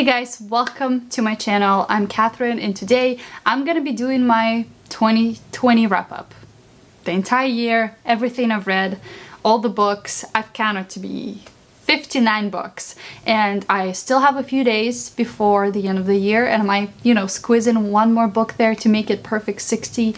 Hey guys, welcome to my channel. I'm Catherine and today I'm gonna be doing my 2020 wrap-up. The entire year, everything I've read, all the books. I've counted to be 59 books and I still have a few days before the end of the year and I might, squeeze in one more book there to make it perfect 60.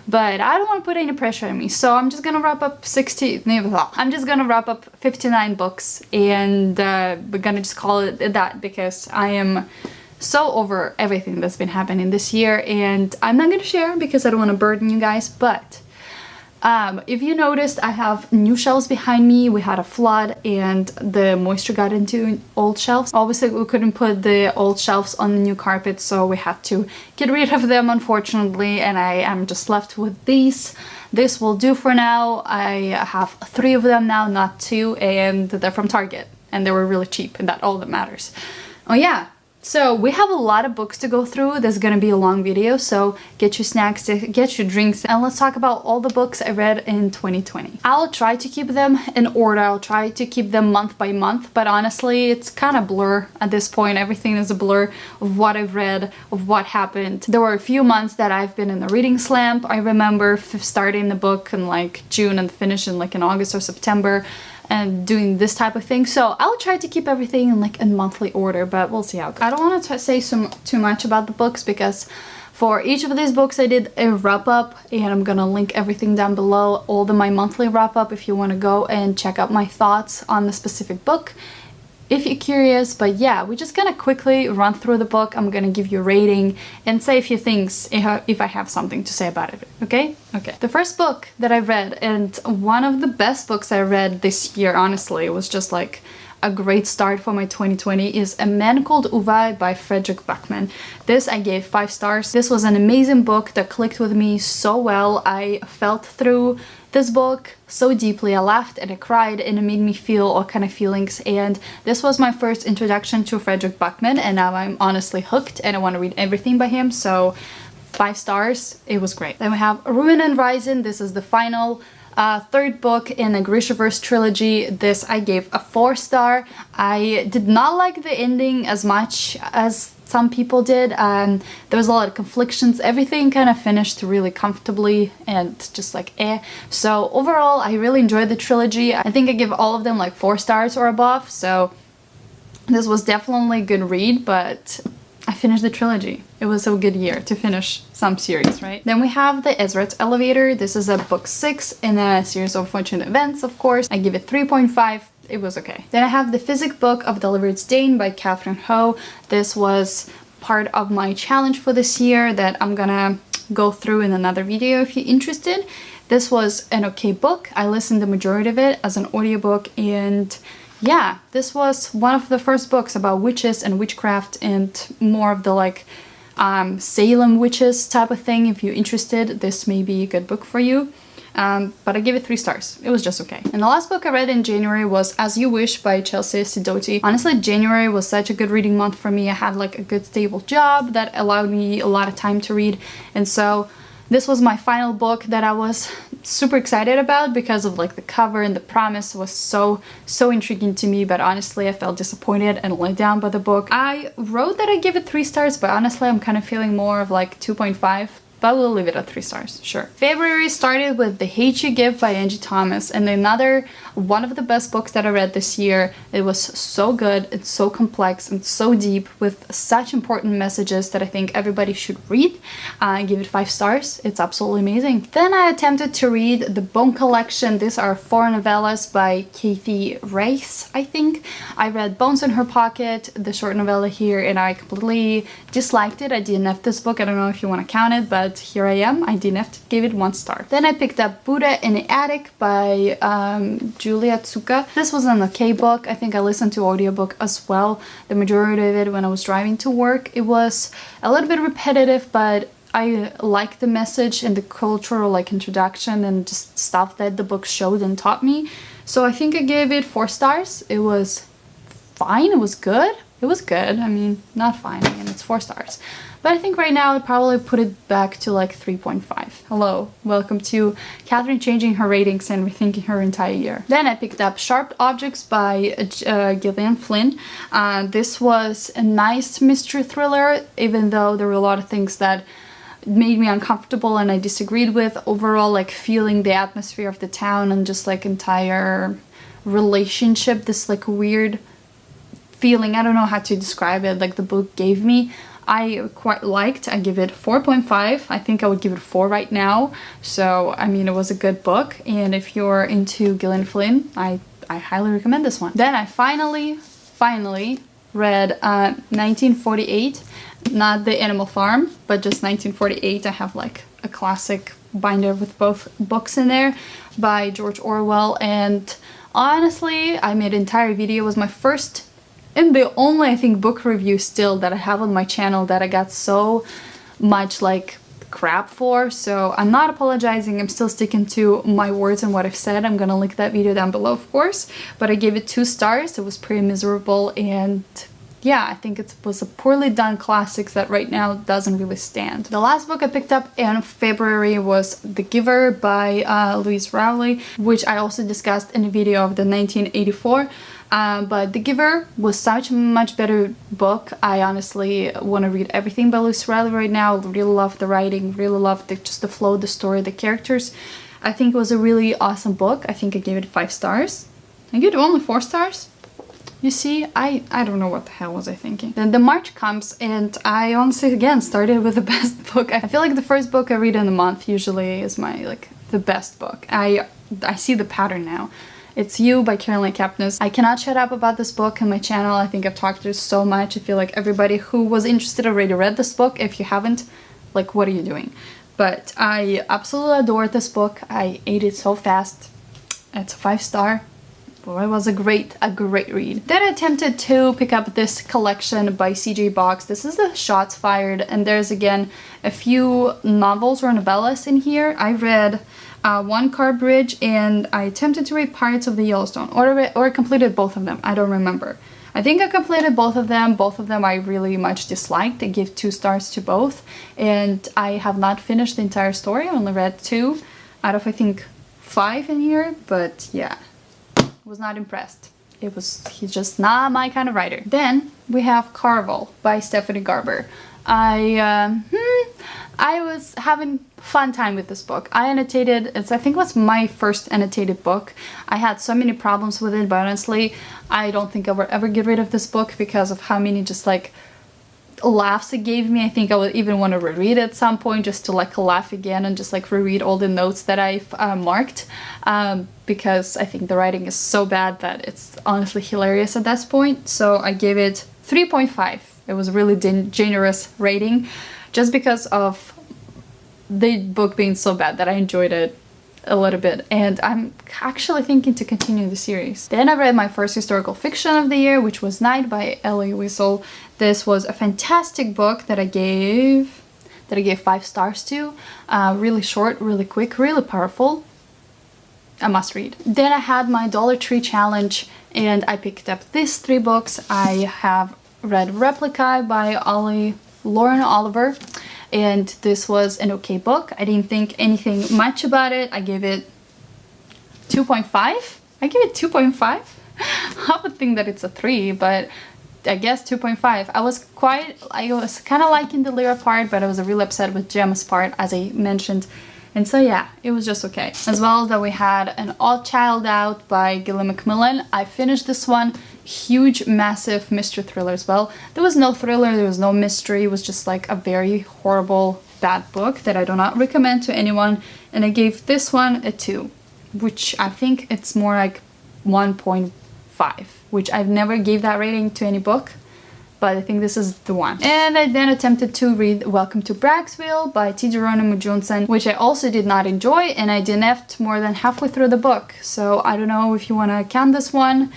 But I don't want to put any pressure on me, so I'm just gonna wrap up 59 books and we're gonna just call it that because I am so over everything that's been happening this year and I'm not gonna share because I don't want to burden you guys. But if you noticed, I have new shelves behind me. We had a flood and the moisture got into old shelves. Obviously we couldn't put the old shelves on the new carpet, so we had to get rid of them, unfortunately, and I am just left with these. This will do for now. I have 3 of them now, not 2, and they're from Target and they were really cheap and that all that matters. Oh yeah. So we have a lot of books to go through. There's gonna be a long video, so get your snacks, get your drinks, and let's talk about all the books I read in 2020. I'll try to keep them in order. I'll try to keep them month by month, but honestly, it's kind of blur at this point. Everything is a blur of what I've read, of what happened. There were a few months that I've been in a reading slump. I remember starting the book in like June and finishing like in August or September, and doing this type of thing. So I'll try to keep everything in like a monthly order, but we'll see how it goes. I don't want to say too much about the books because for each of these books I did a wrap-up and I'm gonna link everything down below, all my monthly wrap-up if you want to go and check out my thoughts on the specific book if you're curious. But yeah, we're just gonna quickly run through the book. I'm gonna give you a rating and say a few things if I have something to say about it, okay? Okay. The first book that I read, and one of the best books I read this year, honestly, it was just like a great start for my 2020, is A Man Called Ove by Fredrik Backman. This I gave 5 stars. This was an amazing book that clicked with me so well. I felt through this book so deeply. I laughed and I cried and it made me feel all kind of feelings, and this was my first introduction to Fredrik Backman and now I'm honestly hooked and I want to read everything by him, so 5 stars. It was great. Then we have Ruin and Rising. This is the final third book in the Grishaverse trilogy. This I gave a 4 star. I did not like the ending as much as some people did. There was a lot of conflictions. Everything kind of finished really comfortably and just like So overall, I really enjoyed the trilogy. I think I give all of them like 4 stars or above. So this was definitely a good read, but I finished the trilogy. It was a good year to finish some series, right? Then we have The Ezrat's Elevator. This is a book 6 in a series of unfortunate events, of course. I give it 3.5. It was okay. Then I have The Physic Book of Delivered Dane by Katherine Ho. This was part of my challenge for this year that I'm gonna go through in another video if you're interested. This was an okay book. I listened the majority of it as an audiobook, and yeah, this was one of the first books about witches and witchcraft and more of the like Salem witches type of thing. If you're interested, this may be a good book for you. But I gave it 3 stars. It was just okay. And the last book I read in January was As You Wish by Chelsea Sidoti. Honestly, January was such a good reading month for me. I had like a good stable job that allowed me a lot of time to read, and so this was my final book that I was super excited about because of like the cover and the promise was so intriguing to me, but honestly I felt disappointed and let down by the book. I wrote that I give it 3 stars, but honestly I'm kind of feeling more of like 2.5. But we'll leave it at 3 stars, sure. February started with The Hate You Give by Angie Thomas, and another one of the best books that I read this year. It was so good, it's so complex and so deep with such important messages that I think everybody should read. I give it 5 stars. It's absolutely amazing. Then I attempted to read The Bone Collection. These are 4 novellas by Kathy Reiss, I think. I read Bones in Her Pocket, the short novella here, and I completely disliked it. I DNF'd this book. I don't know if you want to count it, but here I am. I DNF'd, gave it 1 star. Then I picked up Buddha in the Attic by Julia Tsuka. This was an okay book. I think I listened to audiobook as well. The majority of it when I was driving to work. It was a little bit repetitive, but I liked the message and the cultural like introduction and just stuff that the book showed and taught me. So I think I gave it 4 stars. It was fine. It was good. It was good. I mean, not fine. I mean, it's 4 stars. But I think right now I'd probably put it back to like 3.5. Hello, welcome to Catherine changing her ratings and rethinking her entire year. Then I picked up Sharp Objects by Gillian Flynn. This was a nice mystery thriller, even though there were a lot of things that made me uncomfortable and I disagreed with. Overall, like feeling the atmosphere of the town and just like entire relationship, this like weird feeling, I don't know how to describe it, like the book gave me, I quite liked. I give it 4.5. I think I would give it 4 right now. So, I mean, it was a good book. And if you're into Gillian Flynn, I highly recommend this one. Then I finally read 1948. Not The Animal Farm, but just 1948. I have like a classic binder with both books in there by George Orwell. And honestly, I made an entire video. It was my first and the only, I think, book review still that I have on my channel that I got so much like crap for. So I'm not apologizing. I'm still sticking to my words and what I've said. I'm gonna link that video down below, of course. But I gave it 2 stars. It was pretty miserable, and yeah, I think it was a poorly done classic that right now doesn't really stand. The last book I picked up in February was The Giver by Louise Rowley, which I also discussed in a video of the 1984. But The Giver was such a much better book. I honestly want to read everything by Louise Rowley right now. Really love the writing, really love just the flow, the story, the characters. I think it was a really awesome book. I think I gave it 5 stars. I gave it only 4 stars. You see, I don't know what the hell was I thinking. Then the March comes, and I honestly again started with the best book. I feel like the first book I read in a month usually is my like the best book. I see the pattern now. It's You by Caroline Kepnes. I cannot shut up about this book on my channel. I think I've talked to it so much. I feel like everybody who was interested already read this book. If you haven't, like, what are you doing? But I absolutely adored this book. I ate it so fast. It's a 5 star. Well, it was a great read. Then I attempted to pick up this collection by C.J. Box. This is the Shots Fired, and there's again a few novels or novellas in here. I read One Car Bridge, and I attempted to read Pirates of the Yellowstone, or I completed both of them. I don't remember. I think I completed both of them. Both of them I really much disliked. I give 2 stars to both, and I have not finished the entire story. I only read 2 out of I think 5 in here, but yeah. Was not impressed. He's just not my kind of writer. Then we have Carvel by Stephanie Garber. I was having fun time with this book. I annotated, I think it was my first annotated book. I had so many problems with it, but honestly, I don't think I will ever get rid of this book because of how many just like laughs it gave me. I think I would even want to reread it at some point just to like laugh again and just like reread all the notes that I've marked, because I think the writing is so bad that it's honestly hilarious at this point. So I gave it 3.5. It was a really generous rating just because of the book being so bad that I enjoyed it a little bit, and I'm actually thinking to continue the series. Then I read my first historical fiction of the year, which was Night by Elie Wiesel. This was a fantastic book that I gave 5 stars to. Really short, really quick, really powerful. A must read. Then I had my Dollar Tree challenge, and I picked up these 3 books. I have read Replica by Lauren Oliver, and this was an okay book. I didn't think anything much about it. I gave it 2.5. I gave it 2.5. I would think that it's a 3, but I guess 2.5. I was kind of liking the Lyra part, but I was really upset with Gemma's part, as I mentioned. And so yeah, it was just okay. As well as that we had An Odd Child Out by Gillian Macmillan. I finished this one. Huge, massive mystery thriller as well. There was no thriller, there was no mystery. It was just like a very horrible, bad book that I do not recommend to anyone. And I gave this one a 2, which I think it's more like 1.5, which I've never gave that rating to any book, but I think this is the one. And I then attempted to read Welcome to Bragsville by T. Geronimo Johnson, which I also did not enjoy, and I DNF'd more than halfway through the book. So I don't know if you want to count this one,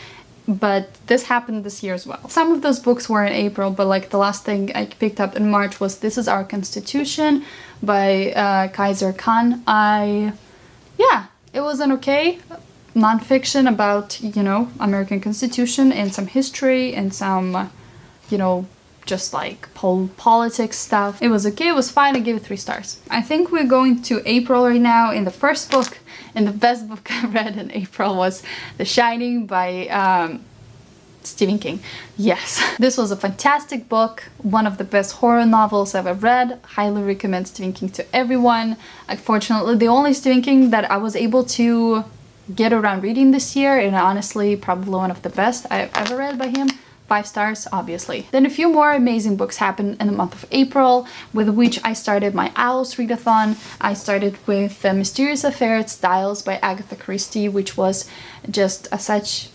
but this happened this year as well. Some of those books were in April, but like the last thing I picked up in March was This Is Our Constitution by Kaiser Khan. Yeah, it was an okay nonfiction about, you know, American Constitution and some history and some you know, just like politics stuff. It was okay, it was fine, I gave it 3 stars. I think we're going to April right now, and the first book and the best book I read in April was The Shining by Stephen King. Yes, this was a fantastic book, one of the best horror novels I've ever read. Highly recommend Stephen King to everyone. Unfortunately, the only Stephen King that I was able to get around reading this year, and honestly probably one of the best I've ever read by him. 5 stars, obviously. Then a few more amazing books happened in the month of April, with which I started my Owls readathon. I started with The Mysterious Affair at Styles by Agatha Christie, which was just such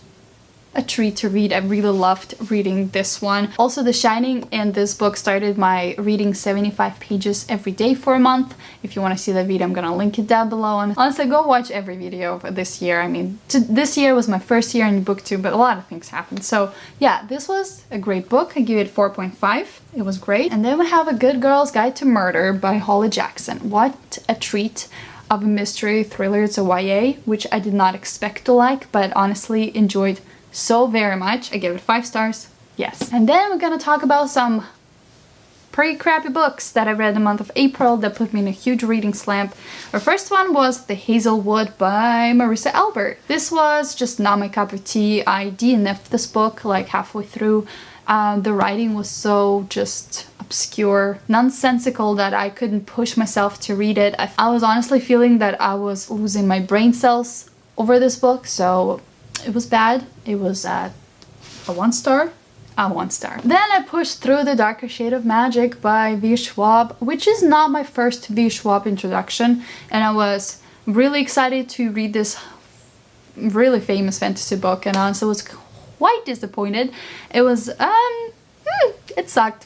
a treat to read. I really loved reading this one. Also, The Shining and this book started my reading 75 pages every day for a month. If you want to see that video, I'm gonna link it down below. And honestly, go watch every video of this year. I mean, this year was my first year in booktube, but a lot of things happened. So yeah, this was a great book. I give it 4.5. It was great. And then we have A Good Girl's Guide to Murder by Holly Jackson. What a treat of a mystery thriller. It's a YA, which I did not expect to like, but honestly enjoyed so very much. I gave it 5 stars. Yes. And then we're gonna talk about some pretty crappy books that I read in the month of April that put me in a huge reading slump. Our first one was The Hazelwood by Marissa Albert. This was just not my cup of tea. I DNF'd this book like halfway through. The writing was so just obscure, nonsensical that I couldn't push myself to read it. I was honestly feeling that I was losing my brain cells over this book, so it was bad. It was a 1 star. A 1 star. Then I pushed through The Darker Shade of Magic by V. Schwab, which is not my first V. Schwab introduction, and I was really excited to read this really famous fantasy book, and honestly was quite disappointed. It was it sucked.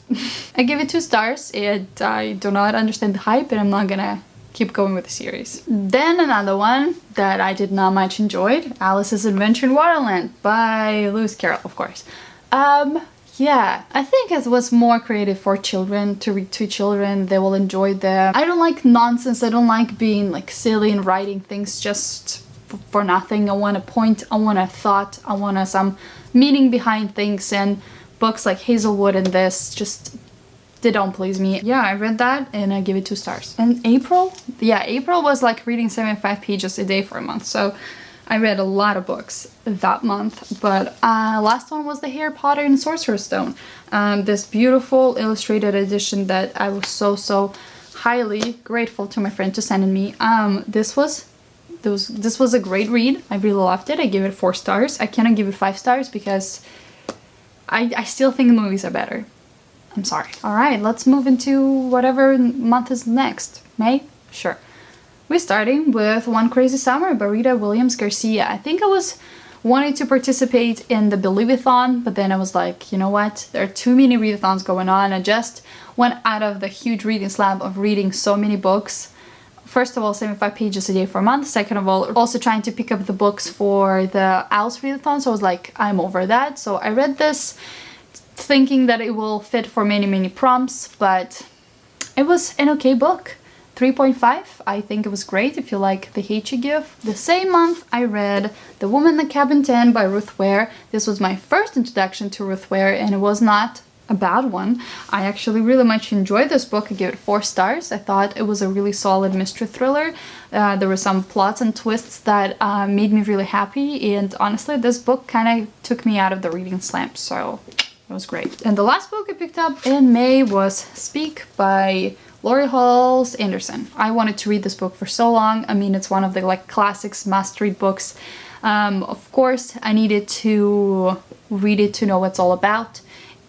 I give it 2 stars, and I do not understand the hype, and I'm not gonna keep going with the series. Then another one that I did not much enjoyed, Alice's Adventure in Wonderland by Lewis Carroll, of course. Yeah, I think it was more creative for children, to read to children. They will enjoy them. I don't like nonsense. I don't like being like silly and writing things just for nothing. I want a point, I want a thought, I want some meaning behind things, and books like Hazelwood and this just, they don't please me. Yeah, I read that and I give it 2 stars. And April? Yeah, April was like reading 75 pages a day for a month, so I read a lot of books that month. But last one was the Harry Potter and Sorcerer's Stone. This beautiful illustrated edition that I was so highly grateful to my friend to send me. This was a great read. I really loved it. I gave it 4 stars. I cannot give it 5 stars because I still think the movies are better. I'm sorry. Alright, let's move into whatever month is next. May? Sure. We're starting with One Crazy Summer by Rita Williams Garcia. I think I was wanting to participate in the Believe-a-thon, but then I was like, you know what? There are too many readathons going on. I just went out of the huge reading slab of reading so many books. First of all, 75 pages a day for a month. Second of all, also trying to pick up the books for the Owls readathon, so I was like, I'm over that. So I read this thinking that it will fit for many prompts, but it was an okay book. 3.5. I think it was great if you like The Hate You Give. The same month I read The Woman in the Cabin 10 by Ruth Ware. This was my first introduction to Ruth Ware, and it was not a bad one. I actually really much enjoyed this book. I gave it 4 stars. I thought it was a really solid mystery thriller. There were some plots and twists that made me really happy, and honestly this book kind of took me out of the reading slump, so it was great. And the last book I picked up in May was Speak by Laurie Halse Anderson. I wanted to read this book for so long. I mean, it's one of the like classics, must-read books. Of course, I needed to read it to know what it's all about.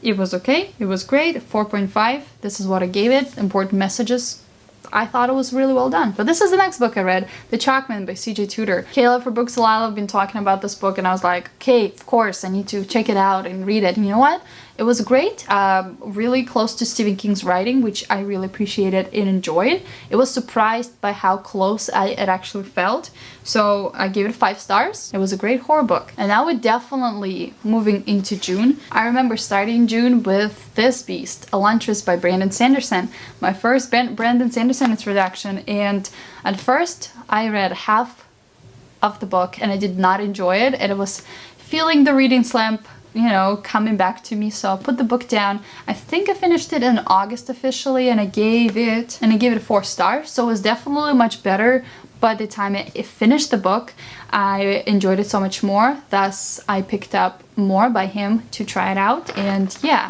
It was okay. It was great. 4.5. This is what I gave it. Important messages. I thought it was really well done. But this is the next book I read, The Chalkman by CJ Tudor. Kayla for Books Lila have been talking about this book, and I was like, okay, of course, I need to check it out and read it. And you know what? It was great, really close to Stephen King's writing, which I really appreciated and enjoyed. It was surprised by how close it actually felt, so I gave it 5 stars. It was a great horror book. And now we're definitely moving into June. I remember starting June with this beast, Elantris by Brandon Sanderson, my first Brandon Sanderson introduction, and at first I read half of the book and I did not enjoy it, and it was feeling the reading slump you know, coming back to me. So I put the book down. I think I finished it in August officially, and I gave it 4 stars. So it was definitely much better by the time it finished the book. I enjoyed it so much more. Thus, I picked up more by him to try it out. And yeah,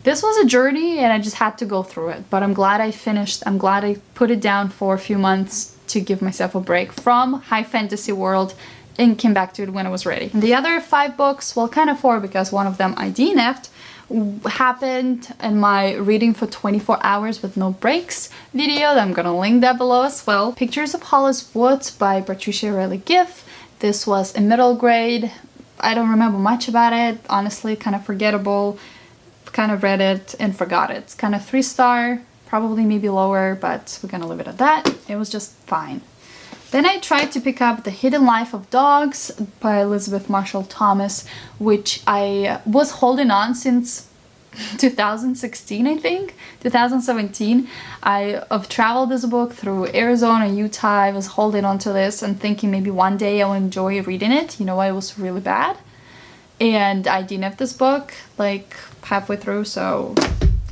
this was a journey and I just had to go through it. But I'm glad I finished. I'm glad I put it down for a few months to give myself a break from high fantasy world and came back to it when I was ready. The other 5 books, well, kind of 4 because one of them I DNF'd, happened in my reading for 24 hours with no breaks video that I'm gonna link that below as well. Pictures of Hollis Woods by Patricia Riley Giff. This was a middle grade. I don't remember much about it, honestly, kind of forgettable. Kind of read it and forgot it. It's kind of 3-star, probably maybe lower, but we're gonna leave it at that. It was just fine. Then I tried to pick up The Hidden Life of Dogs by Elizabeth Marshall Thomas, which I was holding on since 2016, I think, 2017. I've traveled this book through Arizona, Utah. I was holding on to this and thinking maybe one day I'll enjoy reading it. You know, it was really bad. And I DNF'd this book like halfway through, so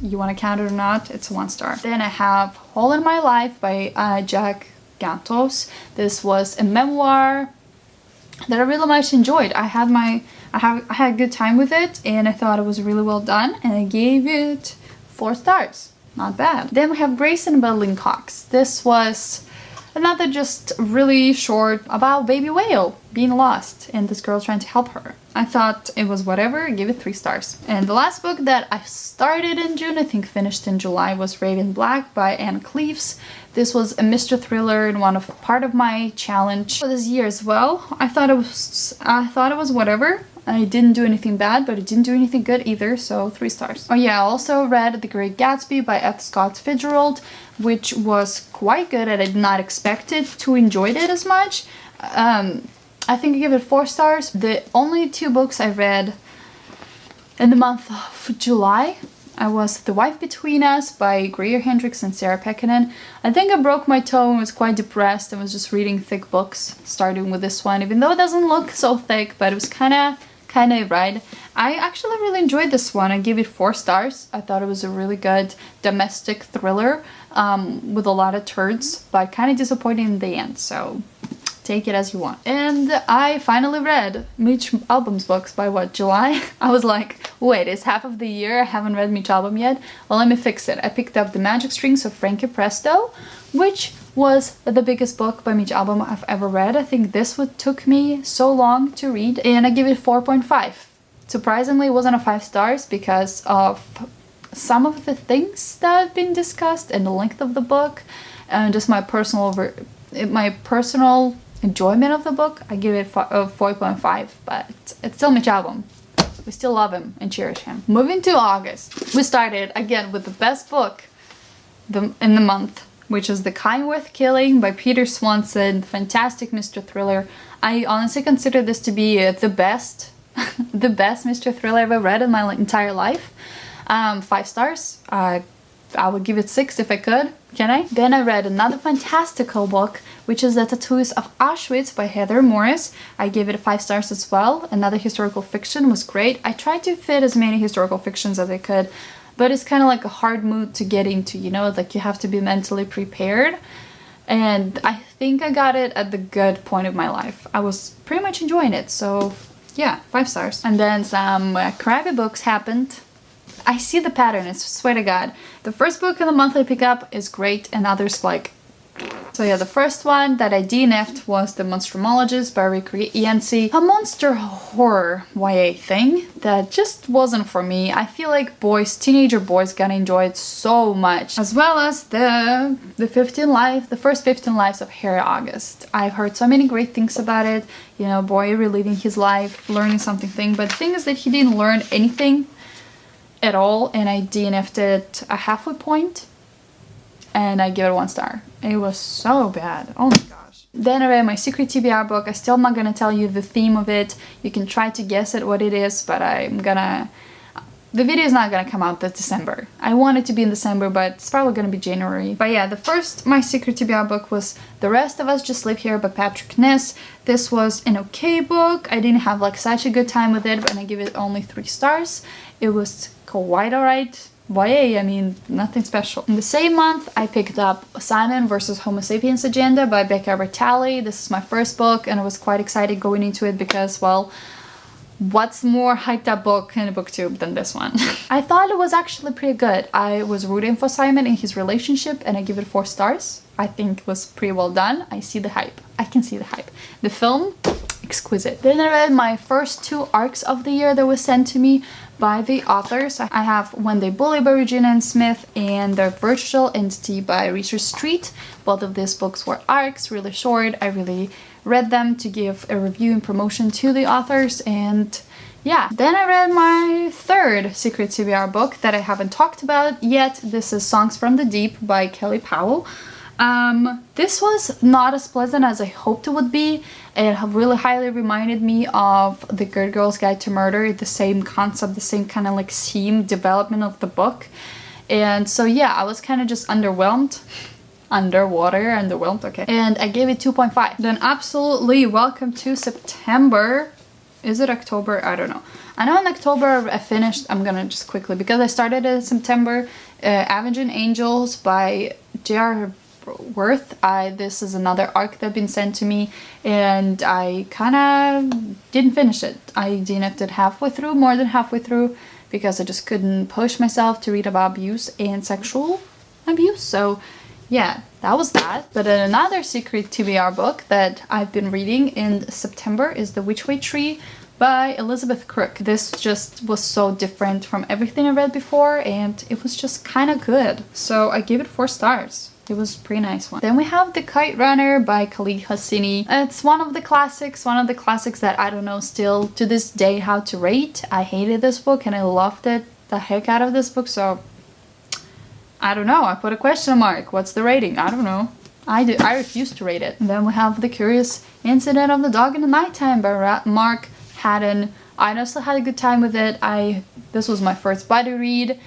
you want to count it or not, it's a 1 star. Then I have Hole in My Life by Jack Gantos. This was a memoir that I really much enjoyed. I had a good time with it and I thought it was really well done, and I gave it 4 stars. Not bad. Then we have Grace and Building Cox. This was another just really short about baby whale being lost and this girl trying to help her. I thought it was whatever, I gave it 3 stars. And the last book that I started in June, I think finished in July, was Raven Black by Anne Cleeves. This was a mystery thriller and part of my challenge for this year as well. I thought it was whatever. I didn't do anything bad, but it didn't do anything good either, so 3 stars. Oh yeah, I also read The Great Gatsby by F. Scott Fitzgerald, which was quite good and I did not expect it to enjoy it as much. I think I give it 4 stars. The only 2 books I read in the month of July was The Wife Between Us by Greer Hendricks and Sarah Pekkanen. I think I broke my toe and was quite depressed and was just reading thick books, starting with this one, even though it doesn't look so thick, but it was kind of right. I actually really enjoyed this one. I gave it 4 stars. I thought it was a really good domestic thriller with a lot of turds, but kind of disappointing in the end, so take it as you want. And I finally read Mitch Albom's books by July? I was like, wait, it's half of the year, I haven't read Mitch Albom yet? Well, let me fix it. I picked up The Magic Strings of Frankie Presto, which was the biggest book by Mitch Albom I've ever read. I think this took me so long to read, and I give it 4.5. Surprisingly, it wasn't a 5 stars because of some of the things that have been discussed and the length of the book and just my personal enjoyment of the book. I give it 4.5, but it's still Mitch Albom. We still love him and cherish him. Moving to August, we started again with the best book in the month, which is The Kyneworth Killing by Peter Swanson, fantastic mystery thriller. I honestly consider this to be the best mystery thriller I've ever read in my entire life. 5 stars. I would give it 6 if I could. Can I? Then I read another fantastical book, which is The Tattoos of Auschwitz by Heather Morris. I gave it 5 stars as well. Another historical fiction, was great. I tried to fit as many historical fictions as I could, but it's kind of like a hard mood to get into, you know, like you have to be mentally prepared. And I think I got it at the good point of my life. I was pretty much enjoying it, so yeah, 5 stars. And then some crappy books happened. I see the pattern, I swear to God. The first book in the month I pick up is great and others like... So yeah, the first one that I DNF'd was The Monstrumologist by Rick Yancey. A monster horror YA thing that just wasn't for me. I feel like teenager boys gonna enjoy it so much. As well as the first 15 lives of Harry August. I've heard so many great things about it. You know, boy reliving his life, learning something. But the thing is that he didn't learn anything at all, and I DNF'd it a halfway point, and I give it 1 star. It was so bad. Oh my gosh. Then I read my secret TBR book. I still am not gonna tell you the theme of it. You can try to guess at what it is, but I'm gonna the video is not gonna come out this December. I want it to be in December, but it's probably gonna be January. But yeah, the first My Secret TBR book was The Rest of Us Just Live Here by Patrick Ness. This was an okay book. I didn't have like such a good time with it, but I give it only 3 stars. It was quite alright. YA, I mean, nothing special. In the same month, I picked up Simon vs. Homo Sapiens Agenda by Becca Bertalli. This is my first book, and I was quite excited going into it because, well, what's more hyped up book in a booktube than this one? I thought it was actually pretty good. I was rooting for Simon in his relationship, and I give it 4 stars. I think it was pretty well done. I see the hype. I can see the hype. The film, exquisite. Then I read my first 2 arcs of the year that was sent to me by the authors. I have When They Bully by Regina Ann Smith and The Virtual Entity by Reacher Street. Both of these books were arcs, really short. I really read them to give a review and promotion to the authors, and yeah. Then I read my 3rd Secret TBR book that I haven't talked about yet. This is Songs from the Deep by Kelly Powell. This was not as pleasant as I hoped it would be. It really highly reminded me of The Good Girl's Guide to Murder, the same concept, the same kind of like theme development of the book. And so yeah, I was kind of just underwhelmed. Underwhelmed, okay. And I gave it 2.5. Then absolutely Welcome to September. Is it October? I don't know. I know in October I finished, I'm gonna just quickly, because I started in September, Avenging Angels by J.R. Worth. This is another arc that been sent to me, and I kind of didn't finish it. I didn't get halfway through, more than halfway through, because I just couldn't push myself to read about abuse and sexual abuse. So yeah, that was that. But another secret TBR book that I've been reading in September is The Which Way Tree by Elizabeth Crook. This just was so different from everything I read before, and it was just kind of good. So I gave it 4 stars. It was a pretty nice one. Then we have The Kite Runner by Khaled Hosseini. It's one of the classics that I don't know still to this day how to rate. I hated this book and I loved it the heck out of this book, so I don't know. I put a question mark. What's the rating? I don't know. I refuse to rate it. And then we have The Curious Incident of the Dog in the Nighttime by Mark Haddon. I also had a good time with it. This was my first buddy read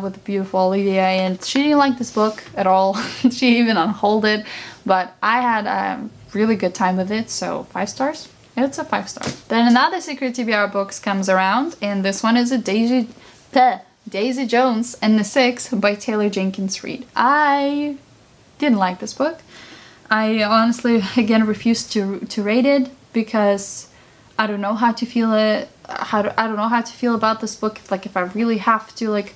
with the beautiful Olivia, and she didn't like this book at all. She even unhauled it, but I had a really good time with it, so 5 stars? It's a 5 star. Then another Secret TBR books comes around, and this one is a Daisy Jones and the Six by Taylor Jenkins Reid. I didn't like this book. I honestly, again, refused to rate it because I don't know how to feel it. I don't know how to feel about this book. Like, if I really have to, like,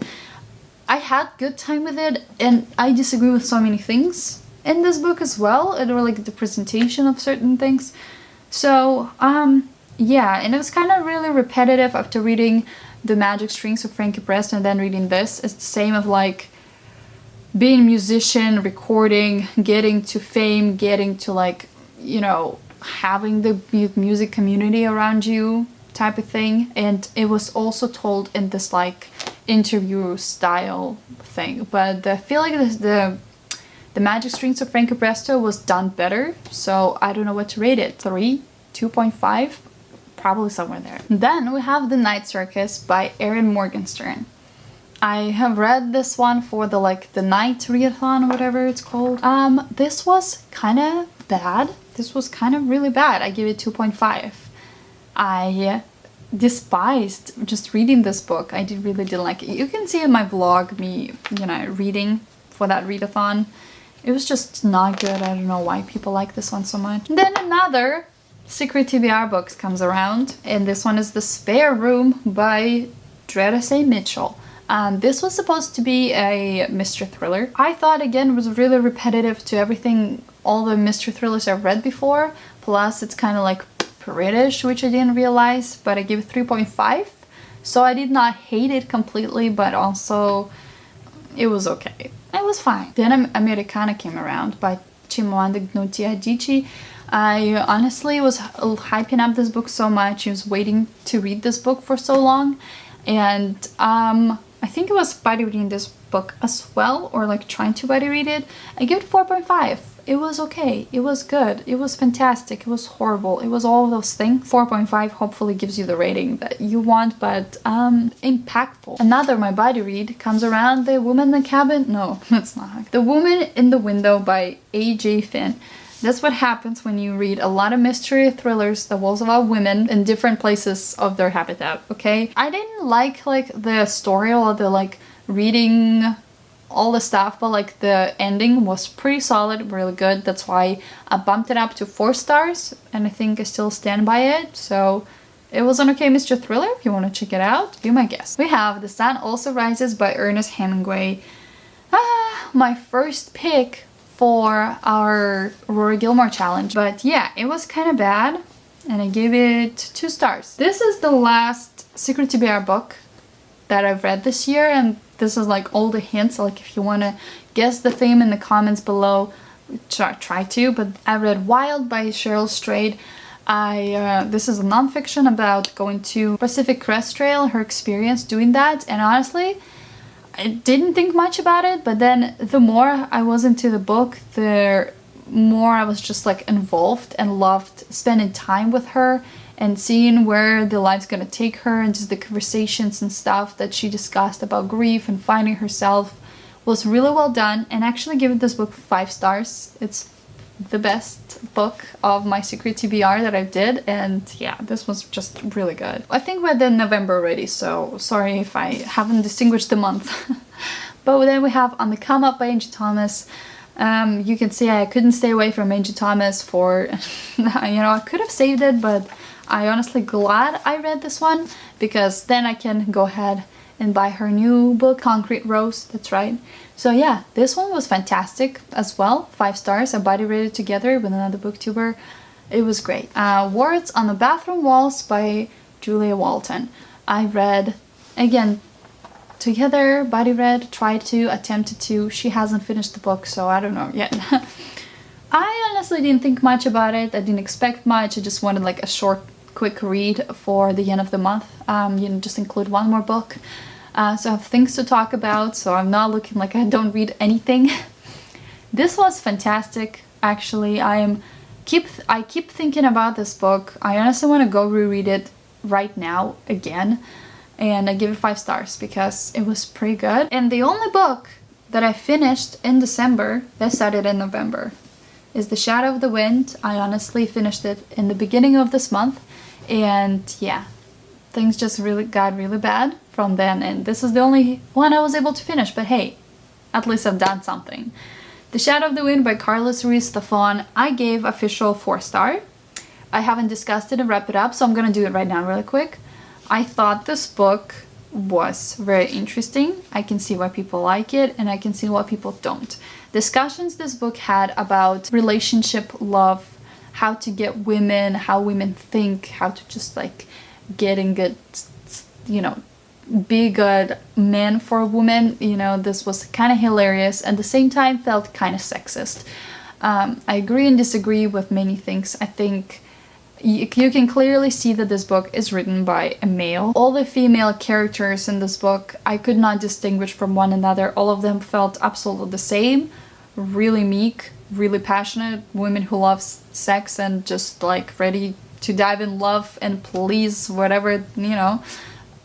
I had good time with it, and I disagree with so many things in this book as well, or like the presentation of certain things. So yeah, and it was kind of really repetitive after reading The Magic Strings of Frankie Preston and then reading this. It's the same of like being a musician, recording, getting to fame, getting to like, you know, having the music community around you type of thing. And it was also told in this like interview style thing, but I feel like the Magic Strings of Frankie Presto was done better, so I don't know what to rate it. 3, 2.5, probably somewhere there. Then we have The Night Circus by Erin Morgenstern. I have read this one for the night readathon or whatever it's called. This was kind of bad. This was kind of really bad. I give it 2.5. I despised just reading this book. I really didn't like it. You can see in my vlog me, you know, reading for that readathon. It was just not good. I don't know why people like this one so much. Then another Secret TBR books comes around, and this one is The Spare Room by Dreda St. Mitchell. This was supposed to be a mystery thriller. I thought, again, it was really repetitive to everything, all the mystery thrillers I've read before. Plus, it's kind of like British, which I didn't realize, but I gave it 3.5. So I did not hate it completely, but also it was okay. It was fine. Then Americana came around by Chimamanda Ngozi Adichie. I honestly was hyping up this book so much. I was waiting to read this book for so long, and I think it was buddy reading this book as well, or like trying to buddy read it. I give it 4.5. it was okay, it was good, it was fantastic, it was horrible, it was all of those things. 4.5 hopefully gives you the rating that you want, but impactful. Another my body read comes around, The Woman in the Cabin. No, that's not. The Woman in the Window by A.J. Finn. That's what happens when you read a lot of mystery thrillers that was about women in different places of their habitat, okay? I didn't like the story or the reading all the stuff, but the ending was pretty solid, really good. That's why I bumped it up to 4 stars, and I think I still stand by it. So it was an okay mystery thriller. If you want to check it out, be my guest. We have The Sun Also Rises by Ernest Hemingway. My first pick for our Rory Gilmore challenge, but yeah, it was kind of bad, and I gave it 2 stars. This is the last Secret TBR book that I've read this year, and this is all the hints. If you want to guess the theme in the comments below, try to. But I read Wild by Cheryl Strayed. This is a nonfiction about going to Pacific Crest Trail, her experience doing that, and honestly, I didn't think much about it, but then the more I was into the book, the more I was just involved and loved spending time with her and seeing where the life's gonna take her, and just the conversations and stuff that she discussed about grief and finding herself was really well done. And actually giving this book 5 stars. It's the best book of my Secret TBR that I did, and yeah, this was just really good. I think we're in November already, so sorry if I haven't distinguished the month. But then we have On the Come Up by Angie Thomas. You can see I couldn't stay away from Angie Thomas for, I could have saved it, but I honestly glad I read this one, because then I can go ahead and buy her new book, Concrete Rose. That's right. So yeah, this one was fantastic as well. 5 stars. I body rated together with another booktuber. It was great. Words on the Bathroom Walls by Julia Walton. I read, again, together, body read, attempted to. She hasn't finished the book, so I don't know yet. I honestly didn't think much about it. I didn't expect much. I just wanted a short, quick read for the end of the month. Just include 1 more book. So I have things to talk about, so I'm not looking like I don't read anything. This was fantastic, actually. I keep thinking about this book. I honestly want to go reread it right now again, and I give it 5 stars because it was pretty good. And the only book that I finished in December that started in November is The Shadow of the Wind. I honestly finished it in the beginning of this month, and yeah, things just got really bad from then, and this is the only one I was able to finish, but hey, at least I've done something. The Shadow of the Wind by Carlos Ruiz Zafón, I gave official 4 star. I haven't discussed it and wrap it up, so I'm gonna do it right now really quick. I thought this book was very interesting. I can see why people like it, and I can see why people don't. Discussions this book had about relationship, love, how to get women, how women think, how to just get in good, be good men for a woman. This was kind of hilarious, at the same time felt kind of sexist. I agree and disagree with many things. I think you can clearly see that this book is written by a male. All the female characters in this book I could not distinguish from one another. All of them felt absolutely the same, really meek, really passionate women who love sex and just ready to dive in love and please whatever,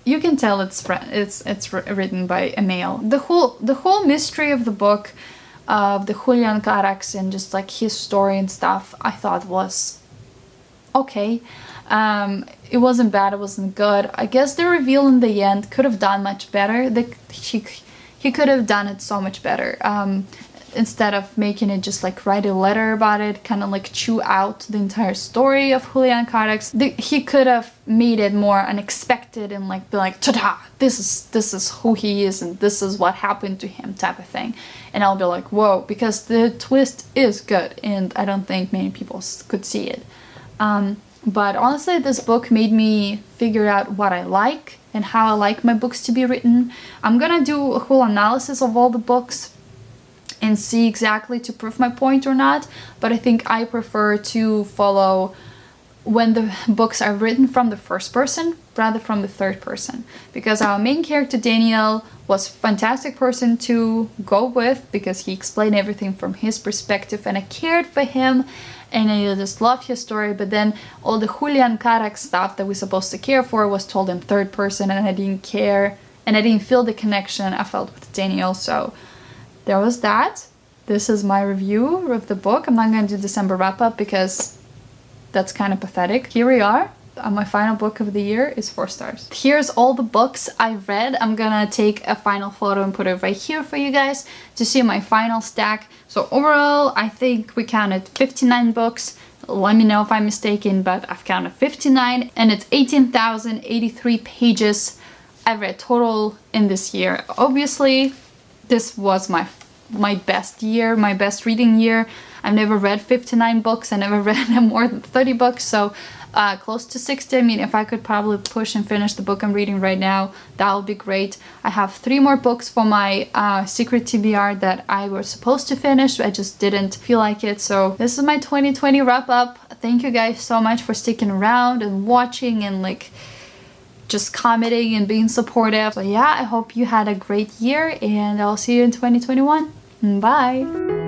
You can tell it's written by a male. The whole mystery of the book, of the Julian Carax and just his story and stuff, I thought was okay. It wasn't bad, it wasn't good. I guess the reveal in the end could have done much better. He could have done it so much better. Instead of making it just write a letter about it, kind of chew out the entire story of Julian Carax, he could have made it more unexpected and be ta-da, this is who he is and this is what happened to him type of thing. And I'll be whoa, because the twist is good and I don't think many people could see it. But honestly, this book made me figure out what I like and how I like my books to be written. I'm gonna do a whole analysis of all the books and see exactly to prove my point or not, but I think I prefer to follow when the books are written from the first person rather from the third person, because our main character Daniel was a fantastic person to go with because he explained everything from his perspective and I cared for him and I just loved his story. But then all the Julian Carax stuff that we're supposed to care for was told in third person and I didn't care and I didn't feel the connection I felt with Daniel. So there was that. This is my review of the book. I'm not going to do December wrap-up because that's kind of pathetic. Here we are. My final book of the year is 4 stars. Here's all the books I've read. I'm gonna take a final photo and put it right here for you guys to see my final stack. So overall, I think we counted 59 books. Let me know if I'm mistaken, but I've counted 59 and it's 18,083 pages I've read total in this year. Obviously, this was my best year, my best reading year. I've never read 59 books. I never read more than 30 books, so close to 60. I mean, if I could probably push and finish the book I'm reading right now, that would be great. I have 3 more books for my secret TBR that I was supposed to finish. I just didn't feel like it. So this is my 2020 wrap up. Thank you guys so much for sticking around and watching and like just commenting and being supportive. So yeah, I hope you had a great year and I'll see you in 2021. Bye!